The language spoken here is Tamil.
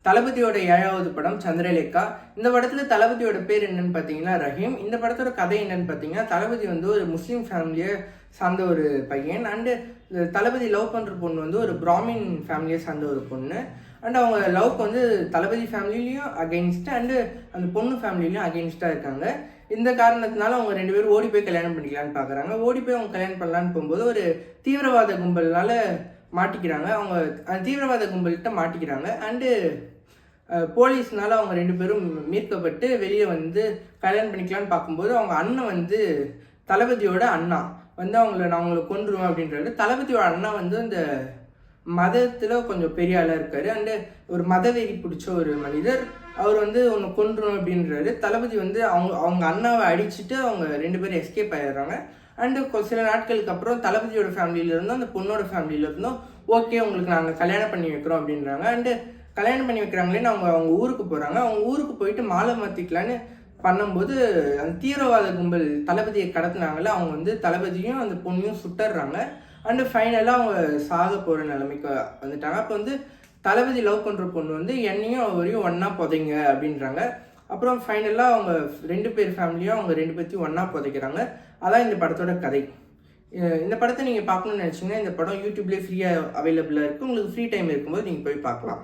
தளபதியோட 7வது படம் சந்திரலேகா. இந்த படத்துல தளபதியோட பேர் என்னன்னு பார்த்தீங்கன்னா ரஹீம். இந்த படத்தோட கதை என்னன்னு பார்த்தீங்கன்னா, தளபதி வந்து ஒரு முஸ்லீம் ஃபேமிலியை சார்ந்த ஒரு பையன். அண்டு தளபதி லவ் பண்ணுற பொண்ணு வந்து ஒரு பிராமின் ஃபேமிலியை சார்ந்த ஒரு பொண்ணு. அண்ட் அவங்க லவ்க்கு வந்து தளபதி ஃபேமிலிலையும் அகெயின்ஸ்ட் அண்டு அந்த பொண்ணு ஃபேமிலிலையும் அகெயின்ஸ்டாக இருக்காங்க. இந்த காரணத்தினால அவங்க 2 பேரும் ஓடி போய் கல்யாணம் பண்ணிக்கலான்னு பார்க்குறாங்க. ஓடி போய் அவங்க கல்யாணம் பண்ணலான்னு போகும்போது ஒரு தீவிரவாத கும்பல்னால மாட்டிக்கிறாங்க. அவங்க தீவிரவாத கும்பல்கிட்ட மாட்டிக்கிறாங்க. அண்டு போலீஸ்னால அவங்க 2 பேரும் மீட்கப்பட்டு வெளியே வந்து கல்யாணம் பண்ணிக்கலான்னு பார்க்கும்போது அவங்க அண்ணன் வந்து தளபதியோட அண்ணா வந்து நான் அவங்கள கொன்றுவேன் அப்படின்றாரு. தளபதியோட அண்ணா வந்து அந்த மதத்தில் கொஞ்சம் பெரிய ஆளாக இருக்கார். அண்டு ஒரு மதவெறி பிடிச்ச ஒரு மனிதர். அவர் வந்து ஒன்று கொன்றுவேன் அப்படின்றாரு. தளபதி வந்து அவங்க அண்ணாவை அடிச்சுட்டு அவங்க 2 பேரும் எஸ்கேப் ஆகிடுறாங்க. அண்டு சில நாட்களுக்கு அப்புறம் தளபதியோட ஃபேமிலியிலேருந்தும் அந்த பொண்ணோட ஃபேமிலியிலேருந்தும் ஓகே உங்களுக்கு நாங்கள் கல்யாணம் பண்ணி வைக்கிறோம் அப்படின்றாங்க. அண்டு கல்யாணம் பண்ணி வைக்கிறாங்களேன்னு அவங்க ஊருக்கு போகிறாங்க. அவங்க ஊருக்கு போயிட்டு மாலை மாற்றிக்கலான்னு பண்ணும்போது அந்த தீவிரவாத கும்பல் தளபதியை கடத்தினாங்கல்ல, அவங்க வந்து தளபதியும் அந்த பொண்ணையும் சுட்டுறாங்க. அண்டு ஃபைனலாக அவங்க சாக போகிற நிலைமைக்கு வந்துட்டாங்க. அப்போ வந்து தளபதி லவ் பண்ணுற பொண்ணு வந்து என்னையும் அவரையும் ஒன்றா புதைங்க அப்படின்றாங்க. அப்புறம் ஃபைனலாக அவங்க 2 பேர் ஃபேமிலியும் அவங்க 2 பேர்த்தையும் ஒன்றா புதைக்கிறாங்க. அதான் இந்த படத்தோட கதை. இந்த படத்தை நீங்கள் பார்க்கணுன்னு நினச்சிங்கன்னா இந்த படம் யூடியூப்லேயே ஃப்ரீயாக அவைலபிளாக இருக்குது. உங்களுக்கு ஃப்ரீ டைம் இருக்கும்போது நீங்கள் போய் பார்க்கலாம்.